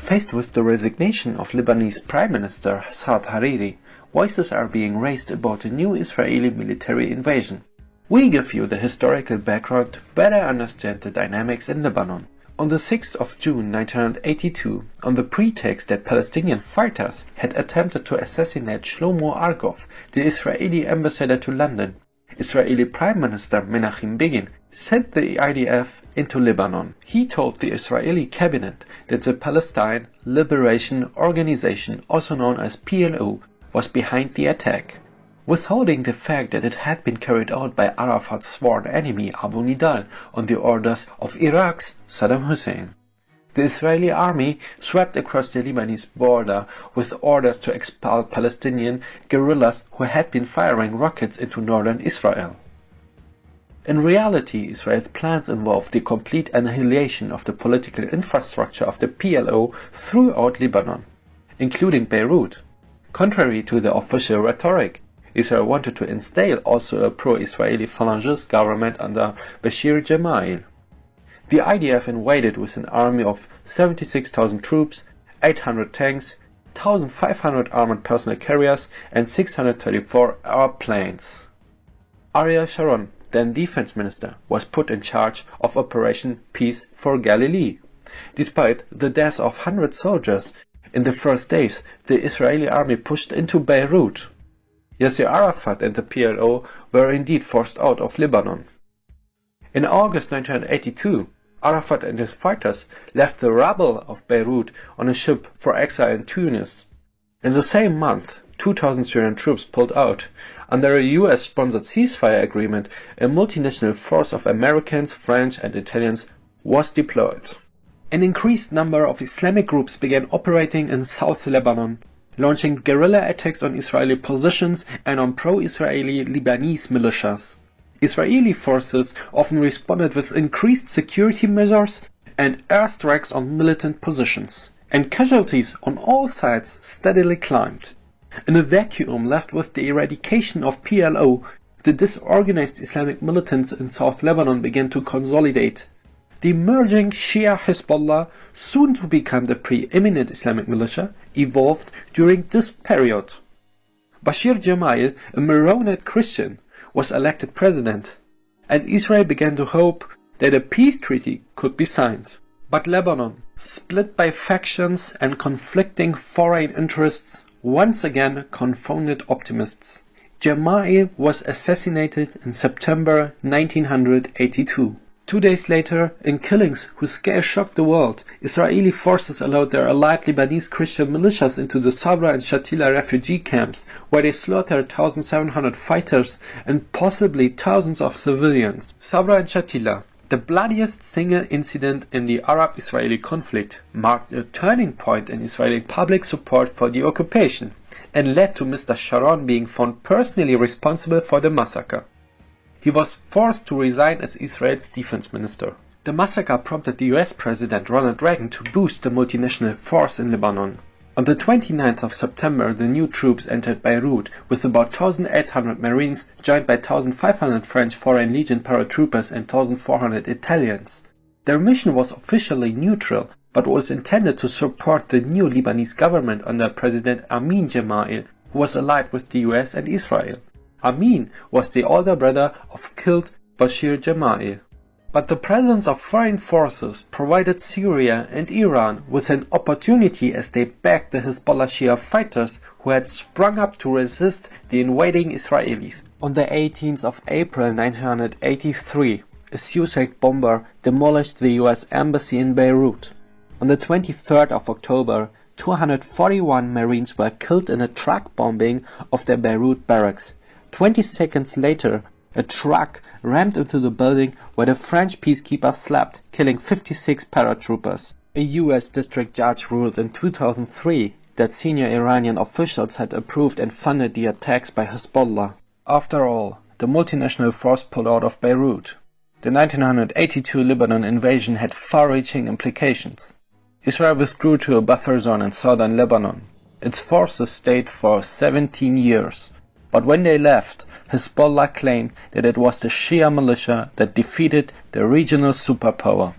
Faced with the resignation of Lebanese Prime Minister Saad Hariri, voices are being raised about a new Israeli military invasion. We give you the historical background to better understand the dynamics in Lebanon. On the 6th of June 1982, on the pretext that Palestinian fighters had attempted to assassinate Shlomo Argov, the Israeli ambassador to London, Israeli Prime Minister Menachem Begin sent the IDF into Lebanon. He told the Israeli cabinet that the Palestine Liberation Organization, also known as PLO, was behind the attack, withholding the fact that it had been carried out by Arafat's sworn enemy Abu Nidal on the orders of Iraq's Saddam Hussein. The Israeli army swept across the Lebanese border with orders to expel Palestinian guerrillas who had been firing rockets into northern Israel. In reality, Israel's plans involved the complete annihilation of the political infrastructure of the PLO throughout Lebanon, including Beirut. Contrary to the official rhetoric, Israel wanted to install also a pro-Israeli Falangist government under Bashir Gemayel. The IDF invaded with an army of 76,000 troops, 800 tanks, 1,500 armored personnel carriers and 634 airplanes. Ariel Sharon, then defense minister, was put in charge of Operation Peace for Galilee. Despite the deaths of 100 soldiers in the first days, the Israeli army pushed into Beirut. Yasser Arafat and the PLO were indeed forced out of Lebanon. In August 1982, Arafat and his fighters left the rubble of Beirut on a ship for exile in Tunis. In the same month, 2,000 Syrian troops pulled out. Under a US-sponsored ceasefire agreement, a multinational force of Americans, French and Italians was deployed. An increased number of Islamic groups began operating in South Lebanon, launching guerrilla attacks on Israeli positions and on pro-Israeli Lebanese militias. Israeli forces often responded with increased security measures and airstrikes on militant positions, and casualties on all sides steadily climbed. In a vacuum left with the eradication of PLO, the disorganized Islamic militants in South Lebanon began to consolidate. The emerging Shia Hezbollah, soon to become the preeminent Islamic militia, evolved during this period. Bashir Gemayel, a Maronite Christian, was elected president, and Israel began to hope that a peace treaty could be signed. But Lebanon, split by factions and conflicting foreign interests, once again confounded optimists. Gemayel was assassinated in September 1982. 2 days later, in killings whose scale shocked the world, Israeli forces allowed their allied Lebanese Christian militias into the Sabra and Shatila refugee camps, where they slaughtered 1,700 fighters and possibly thousands of civilians. Sabra and Shatila, the bloodiest single incident in the Arab-Israeli conflict, marked a turning point in Israeli public support for the occupation and led to Mr. Sharon being found personally responsible for the massacre. He was forced to resign as Israel's defense minister. The massacre prompted the US President Ronald Reagan to boost the multinational force in Lebanon. On the 29th of September, the new troops entered Beirut with about 1,800 Marines, joined by 1,500 French Foreign Legion paratroopers and 1,400 Italians. Their mission was officially neutral, but was intended to support the new Lebanese government under President Amin Gemayel, who was allied with the US and Israel. Amin was the older brother of killed Bashir Gemayel. But the presence of foreign forces provided Syria and Iran with an opportunity as they backed the Hezbollah Shia fighters who had sprung up to resist the invading Israelis. On the 18th of April 1983, a suicide bomber demolished the US embassy in Beirut. On the 23rd of October, 241 Marines were killed in a truck bombing of the Beirut barracks. 20 seconds later, a truck rammed into the building where the French peacekeepers slept, killing 56 paratroopers. A US district judge ruled in 2003 that senior Iranian officials had approved and funded the attacks by Hezbollah. After all, the multinational force pulled out of Beirut. The 1982 Lebanon invasion had far-reaching implications. Israel withdrew to a buffer zone in southern Lebanon. Its forces stayed for 17 years. But when they left, Hezbollah claimed that it was the Shia militia that defeated the regional superpower.